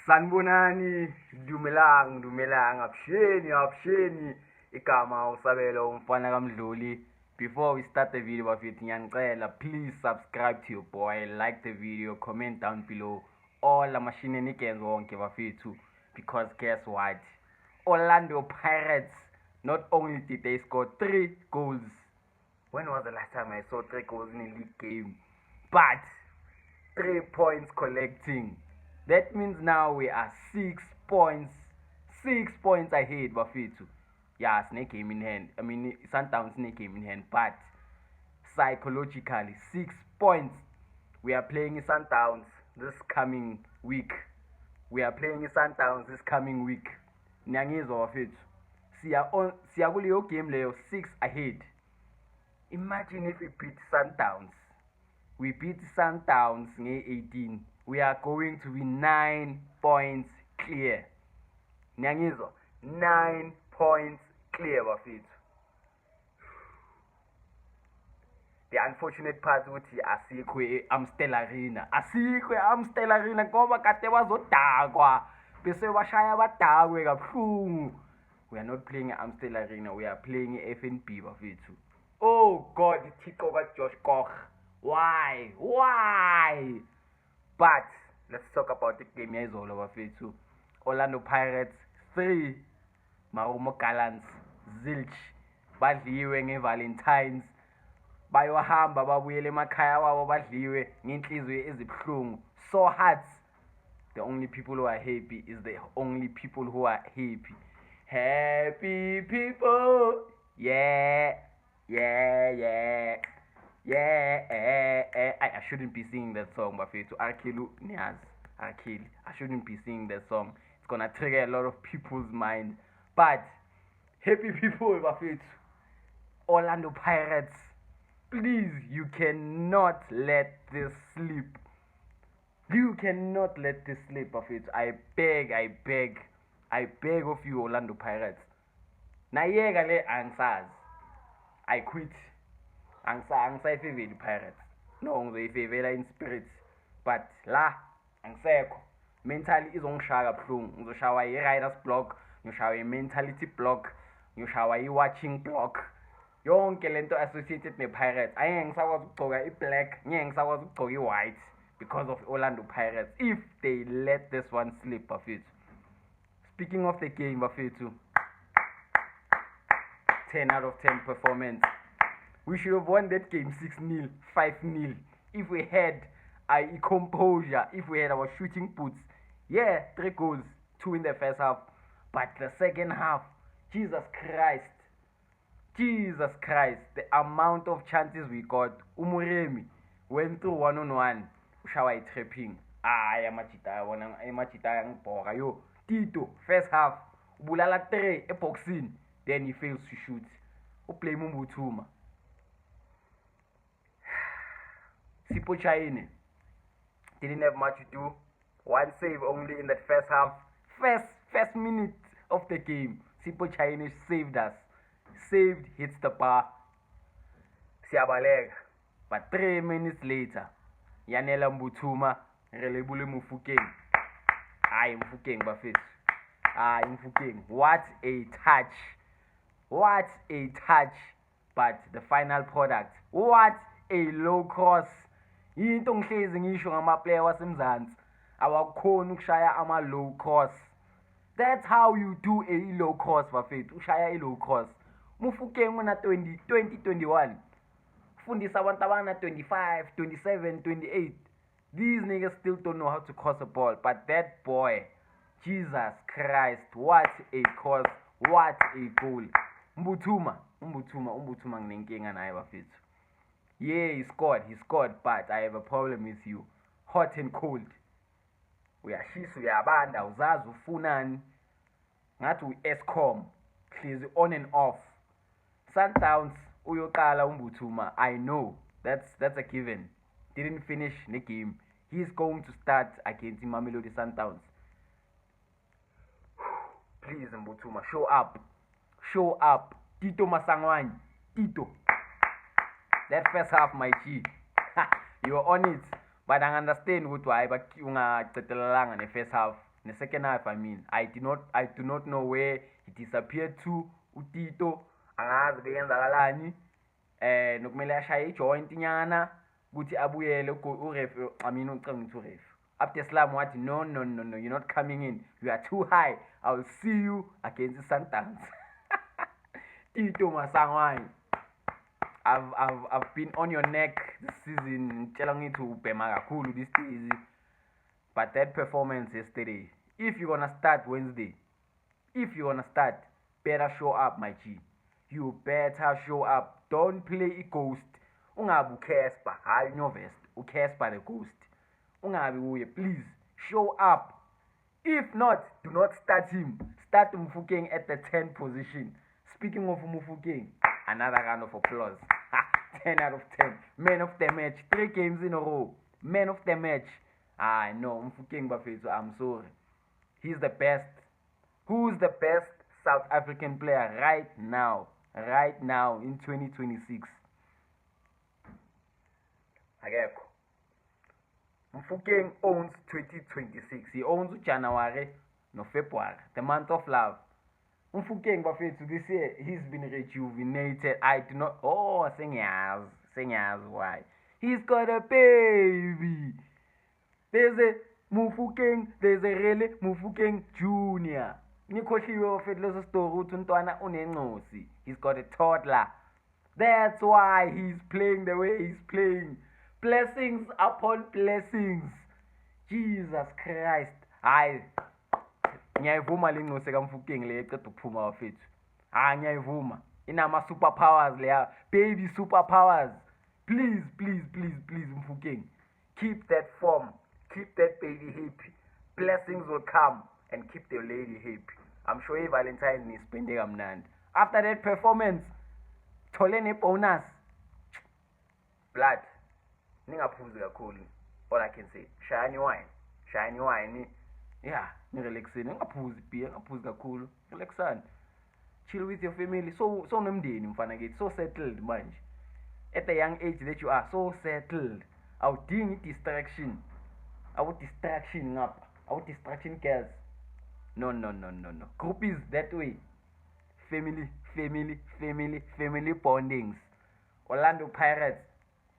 Sanibonani, dumelang, abusheni, igama usabelo umfana kaMdluli. Before we start the video bafethu ngiyanicela, please subscribe to your boy, like the video, comment down below all amashinenigans wonke bafethu, because guess what? Orlando Pirates, not only did they score 3 goals. When was the last time I saw 3 goals in a league game? But 3 points collecting. That means now we are 6 points ahead bafethu. Yeah, snake game in hand. I mean, Sundowns snake game in hand, but psychologically 6 points. We are playing Sundowns this coming week. Nyangizwa bafethu. Siya kuleyo game leyo 6 ahead. Imagine if we beat Sundowns. We beat Sundowns nge-18. We are going to be 9 points clear. Nyangizwa, 9 points clear bafethu. The unfortunate part ukuthi asikho eAmstel Arena ngoba kade bazodakwa bese bashaya badakwe kabuhlungu. We are not playing eAmstel Arena, we are playing eFNB bafethu. Oh God, Thixo kaJosh Koch. Why? But let's talk about the game yazolo bafethu. Orlando Pirates 3, Marumo Gallants zilch badliwe ngeValentines. Bayohamba babuyele emakhaya wabo badliwe ngenhliziyo ezibuhlungu. So hearts, the only people who are happy is the only people who are happy. Happy people, yeah. I shouldn't be singing that song, bafethu. Arkelu Niaz, Arkeli. I shouldn't be singing that song. It's gonna trigger a lot of people's mind. But happy people, bafethu. Orlando Pirates, please, you cannot let this slip. Bafethu. I beg of you, Orlando Pirates. Nayeka le answers. I quit. Angisayifaveli Pirates. No, ngizoyifavela in spirit. But la angisekho. Mentally izongishaya kabuhlungu. Ngizoshawa i-writers block, ngizoshawa i-mentality block, ngizoshawa i-watching block. Yonke lento associated ne-Pirates. Angeke ngisakwazi ukugcoka i-black, ngeke ngisakwazi ukugcoka i-white because of Orlando Pirates if they let this one slip bafethu. Speaking of the game bafethu, 10 out of 10 performance. We should have won that game 6-0, 5-0 if we had our composure, if we had our shooting boots. Yeah, 3 goals, 2 in the first half. But the second half, Jesus Christ, the amount of chances we got. Umuremi went through 1-on-1. Ushawa tripping. Amachita ngibhoka yo. Tito, first half, ubulala 3 eboxing. Then he fails to shoot. Uplay Mbuthuma. Sipho Chayine didn't have much to do. 1 save only in that first half. First minute of the game. Sipho Chayine saved us. Saved, hits the bar. Siyabaleka. But 3 minutes later, Yanela Mbuthuma relebule Mufukeng. Mufukeng bafethu. Mufukeng. What a touch. But the final product, what a low cross. Into ngihlezi ngisho ngama-player wasemzansi awakhona ukushaya ama-low cross. That's how you do a low cross bafethu. Ushaya i-low cross. Mufukeng una 2021. Fundisa abantu abana 25, 27, 28. These niggas still don't know how to cross a ball. But that boy, Jesus Christ, what a cross, what a goal. Mbuthuma nginenkinga naye bafethu. Yeah, he scored, but I have a problem with you. Hot and cold. Uyashisa uyabanda uzazi ufunani. Ngathi u-Eskom, hlezi on and off. Sundowns uyoqala uMbuthuma. I know. That's a given. Didn't finish the game. He's going to start against Mamelodi Sundowns. Please Mbuthuma, show up. Tito Masangwani. Tito. That first half, my G. You were on it. But I understand why ungaqedelelanga ne first half. In the second half, I mean, I do not know where he disappeared to. Utito, angazi beyenzakalani. Nokumele ashaye ijoint nyana ukuthi abuyele uref, I mean ucanga to ref. After Islam wathi no, you're not coming in. You are too high. I will see you against Sundowns. Tito Masangwani. I've been on your neck this season, telling to ubhema kakhulu this season. But that performance yesterday, if you're gonna start Wednesday, better show up, my G. You better show up. Don't play a ghost. Ungabi uCasper, hayi Nyovest, uCasper the ghost. Ungabi uye, please show up. If not, do not start him. Start Mufokeng at the 10th position. Speaking of Mufokeng, another round of applause. 10 out of 10. Man of the match. 3 games in a row. Man of the match. I know, Mufokeng Bafeto, I'm sorry. He's the best. Who's the best South African player right now? Right now in 2026. Akekho. Mufokeng owns 2026. He owns January no February. The month of love. Mufokeng Bafeto this year, he's been rejuvenated. I do not. Oh, singers, why? He's got a baby. There's a Mufokeng, there's a really Mufokeng Junior. Nikoshiwe Bafeto leso story uthi untwana unencosi. He's got a toddler. That's why he's playing the way he's playing. Blessings upon blessings. Jesus Christ. Hayi. Ngiyayivuma le ncosi kaMfokeng le eceda ukuphuma Bafethu. Ngiyayivuma. Inama superpowers leya. Baby superpowers. Please Mfokeng. Keep that form. Keep that baby happy. Blessings will come and keep the lady happy. I'm sure Valentine's ni spende kamnandi. After that performance, thole ne bonus. Blood. Ningaphuzi kakhulu. All I can say, shine wine. Yeah, nirelaxeni. Ngaphuzi beer, ngaphuzi kakhulu. Relaxani. Chill with your family. So nomndeni mfana kithi. So settled manje. At the young age that you are, so settled. Awudingi distraction. Distraction ngapha. Distraction girls. No. Groupies that way. Family bondings. Orlando Pirates.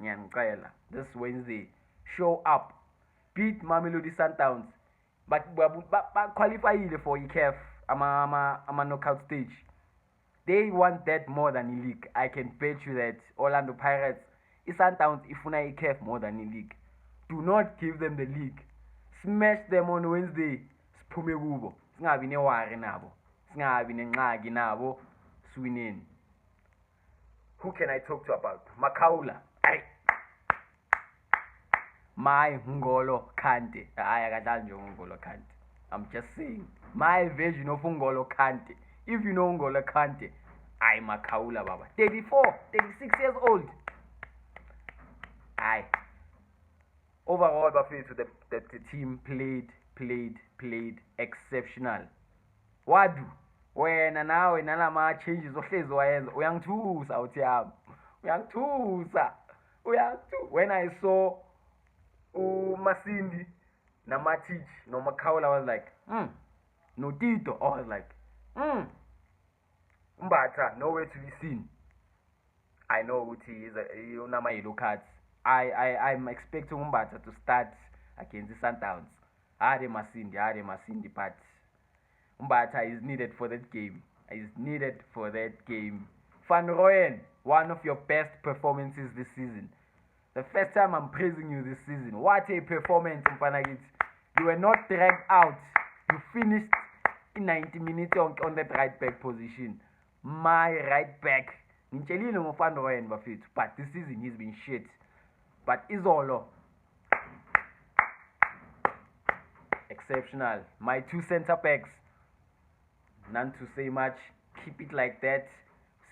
Ngiyanicela. This Wednesday. Show up. Beat Mamelodi Sundowns. But qualify for ICAF. ama knockout stage. They want that more than the league. I can bet you that Orlando Pirates, Sundowns ifuna ICAF more than the league. Do not give them the league. Smash them on Wednesday. Siphume kubo. Singabi newari nabo. Singabi nenxaki nabo. Swinini. Who can I talk to about? Makaula. My Ngolo Kante. Ngolo Kante. I'm just saying. My version of Ngolo Kante. If you know Ngolo Kante, I'm Makaula Baba. 34, 36 years old. Overall, Bafetu, the team played exceptional. Wadu. Wena nawe nalama changes ohlezi wayenza uyangithusa uthi yami. Uyangithusa. When I saw Masindi Namatich no Makaula, I was like, no Tito. I was like, Mbata, nowhere to be seen. I know Uti is a Unama yellow cards. I'm expecting Mbata to start against the Sundowns. Ade Masindi, but Mbata is needed for that game. Van Rooyen, one of your best performances this season. The first time I'm praising you this season. What a performance, Mfanagit. You were not dragged out. You finished in 90 minutes on that right back position. My right back. Nichelino Van Rooyen, but this season he's been shit. But Izolo, exceptional. My 2 center backs, none to say much. Keep it like that.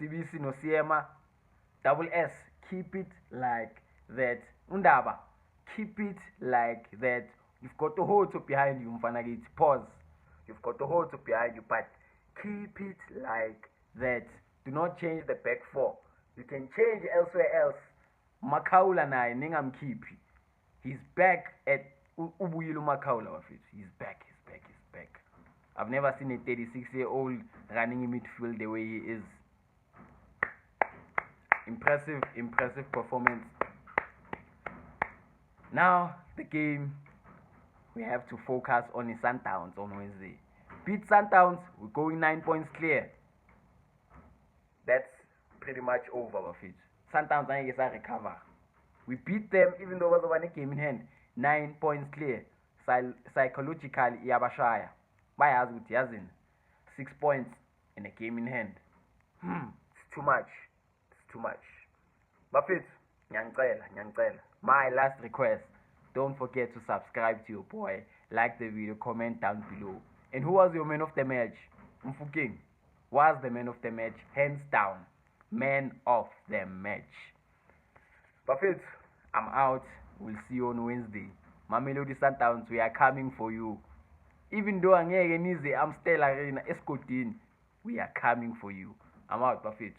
CBC no Siema, double S, keep it like that. Undaba, keep it like that. You've got the hold up behind you, Mfanagit. Pause. You've got the hold up behind you, but keep it like that. Do not change the back 4. You can change elsewhere else. Makaula naye ningamkhiphi. He's back at Ubuyilu Makaula. He's back. I've never seen a 36-year-old running in midfield the way he is. Impressive performance. Now, the game we have to focus on is Sundowns on Wednesday. Beat Sundowns, we're going 9 points clear. That's pretty much over, Bafethu. Sundowns I guess I recover. We beat them even though it was a game in hand. 9 points clear. Psychologically, iyabashaya. Bayazi ukuthi yazini. 6 points in a game in hand. It's too much. It's too much. Bafethu, ngiyanicela. My last request, don't forget to subscribe to your boy, like the video, comment down below. And who was your man of the match? Mfokeng was the man of the match, hands down. Man of the match. Bafethu, I'm out. We'll see you on Wednesday. Mamelodi Sundowns, we are coming for you. Even though I'm still arena escorting, we are coming for you. I'm out, Bafethu.